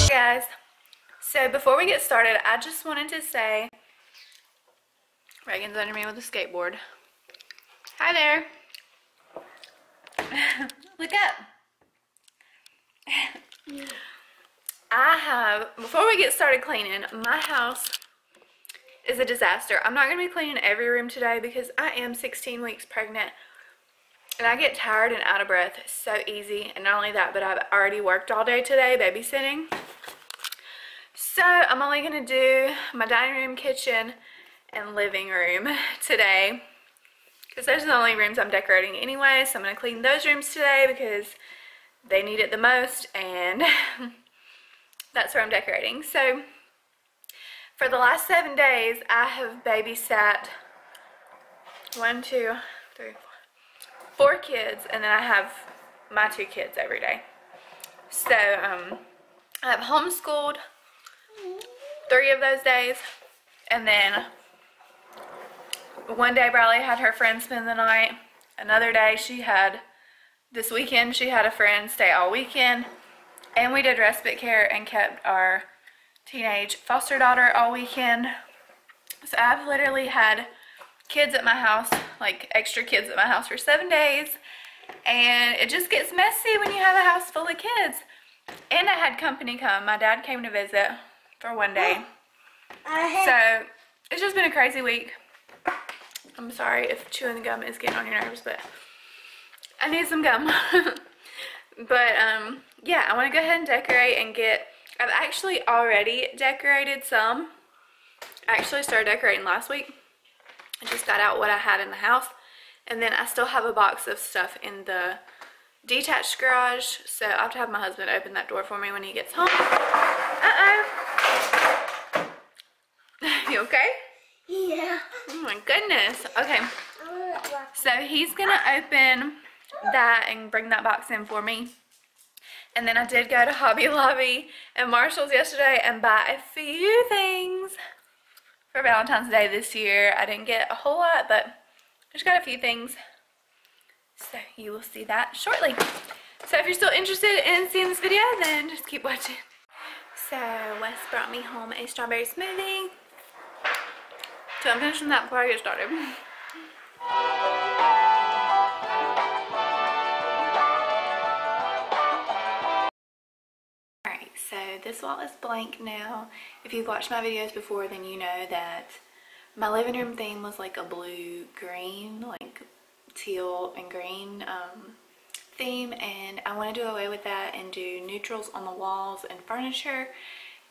Guys, so before we get started, I just wanted to say, Reagan's under me with a skateboard. Hi there. Look up. Before we get started cleaning, my house is a disaster. I'm not going to be cleaning every room today because I am 16 weeks pregnant and I get tired and out of breath so easy. And not only that, but I've already worked all day today babysitting. So I'm only going to do my dining room, kitchen, and living room today because those are the only rooms I'm decorating anyway. So I'm going to clean those rooms today because they need it the most, and that's where I'm decorating. So for the last 7 days, I have babysat 4 kids, and then I have my 2 kids every day. So I have homeschooled 3 of those days, and then one day Bradley had her friend spend the night. Another day this weekend she had a friend stay all weekend, and we did respite care and kept our teenage foster daughter all weekend. So I've literally had kids at my house, like extra kids at my house for 7 days, and it just gets messy when you have a house full of kids. And I had company come. My dad came to visit for 1 day. So it's just been a crazy week. I'm sorry if chewing the gum is getting on your nerves, but I need some gum. But yeah, I want to go ahead and decorate and I've actually already decorated some. I actually started decorating last week. I just got out what I had in the house, and then I still have a box of stuff in the detached garage, so I have to have my husband open that door for me when he gets home. You okay? Yeah. Oh my goodness. Okay, so he's gonna open that and bring that box in for me. And then I did go to Hobby Lobby and Marshall's yesterday and buy a few things for Valentine's Day this year. I didn't get a whole lot, but I just got a few things. So you will see that shortly. So if you're still interested in seeing this video, then just keep watching. So Wes brought me home a strawberry smoothie. So I'm finishing that before I get started. Alright, so this wall is blank now. If you've watched my videos before, then you know that my living room theme was like a blue-green, like teal and green theme, and I want to do away with that and do neutrals on the walls and furniture,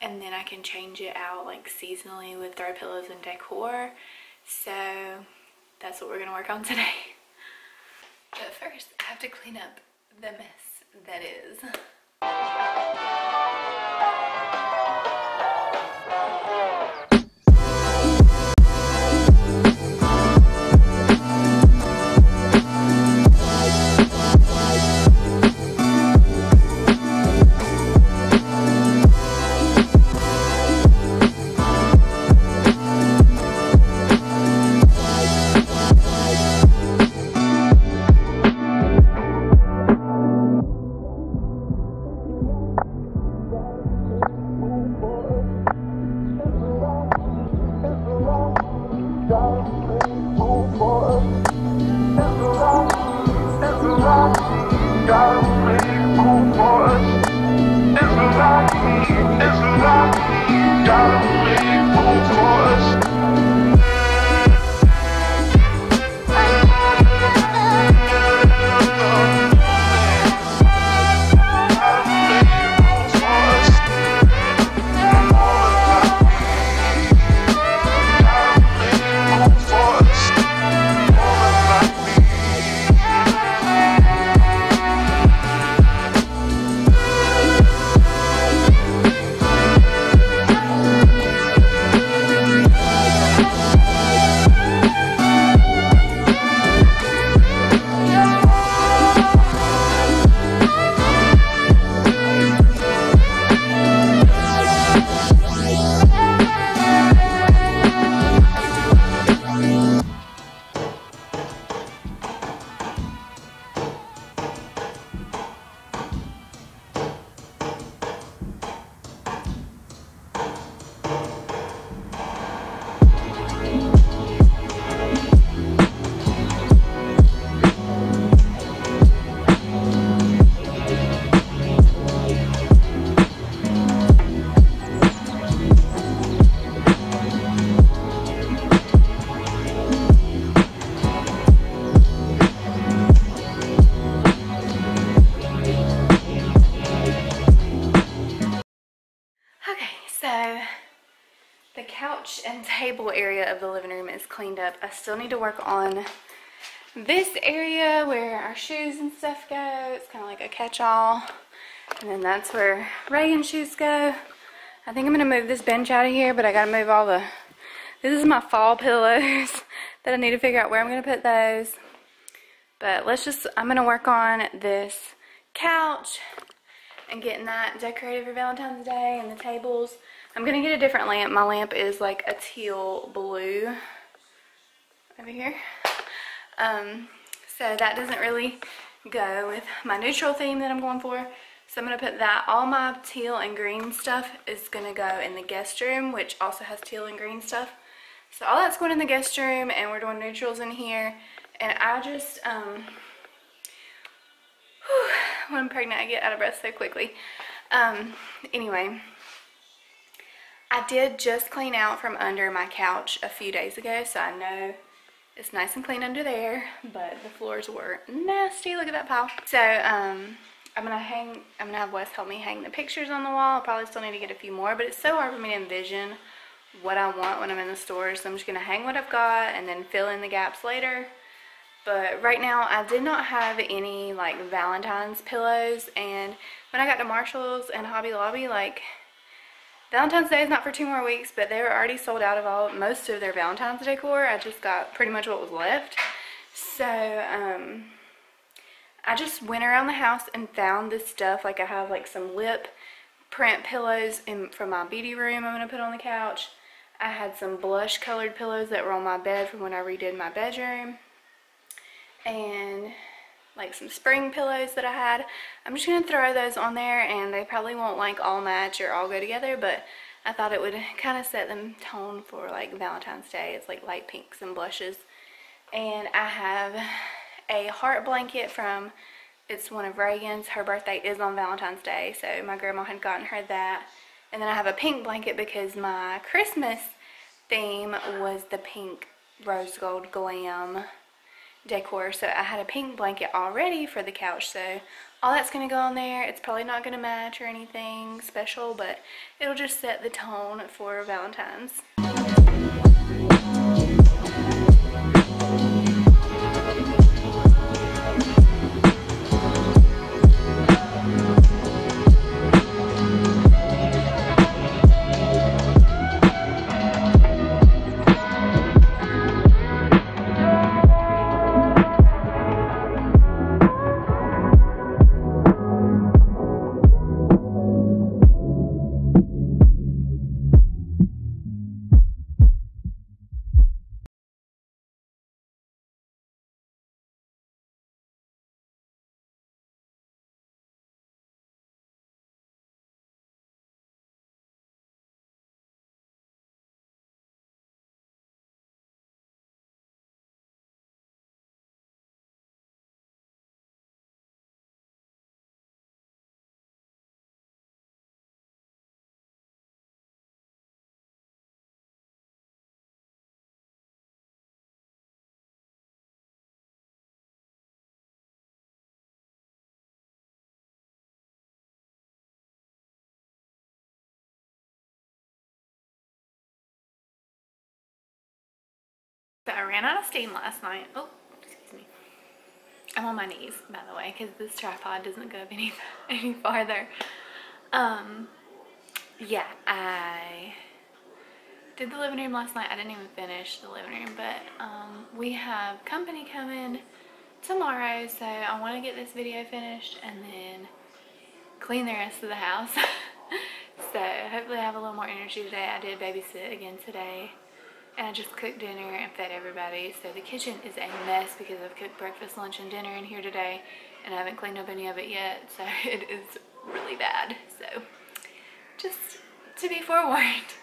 and then I can change it out like seasonally with throw pillows and decor. So that's what we're going to work on today. But first I have to clean up the mess that is. table area of the living room is cleaned up. I still need to work on this area where our shoes and stuff go. It's kind of like a catch-all. And then that's where Reagan's shoes go. I think I'm going to move this bench out of here, but I got to move all the... This is my fall pillows that I need to figure out where I'm going to put those. But I'm going to work on this couch and getting that decorated for Valentine's Day, and the tables. I'm going to get a different lamp. My lamp is like a teal blue over here. So that doesn't really go with my neutral theme that I'm going for. So I'm going to put that, all my teal and green stuff is going to go in the guest room, which also has teal and green stuff. So all that's going in the guest room, and we're doing neutrals in here. And I just, when I'm pregnant, I get out of breath so quickly. Anyway, I did just clean out from under my couch a few days ago, so I know it's nice and clean under there, but the floors were nasty. Look at that pile. So, I'm gonna have Wes help me hang the pictures on the wall. I'll probably still need to get a few more, but it's so hard for me to envision what I want when I'm in the store, so I'm just gonna hang what I've got and then fill in the gaps later. But right now, I did not have any like Valentine's pillows, and when I got to Marshall's and Hobby Lobby, like, Valentine's Day is not for 2 more weeks, but they were already sold out of most of their Valentine's decor. I just got pretty much what was left. So, I just went around the house and found this stuff. Like, I have like some lip print pillows from my beauty room I'm going to put on the couch. I had some blush colored pillows that were on my bed from when I redid my bedroom. And like some spring pillows that I had. I'm just going to throw those on there, and they probably won't like all match or all go together, but I thought it would kind of set the tone for like Valentine's Day. It's like light pinks and blushes. And I have a heart blanket from, it's one of Reagan's. Her birthday is on Valentine's Day, so my grandma had gotten her that. And then I have a pink blanket because my Christmas theme was the pink rose gold glam decor, so I had a pink blanket already for the couch, so all that's going to go on there. It's probably not going to match or anything special, but it'll just set the tone for Valentine's. So I ran out of steam last night. Oh, excuse me. I'm on my knees, by the way, because this tripod doesn't go up any farther. Yeah, I did the living room last night. I didn't even finish the living room, but we have company coming tomorrow, so I want to get this video finished and then clean the rest of the house. So hopefully I have a little more energy today. I did babysit again today. And I just cooked dinner and fed everybody. So the kitchen is a mess because I've cooked breakfast, lunch, and dinner in here today. And I haven't cleaned up any of it yet. So it is really bad. So just to be forewarned.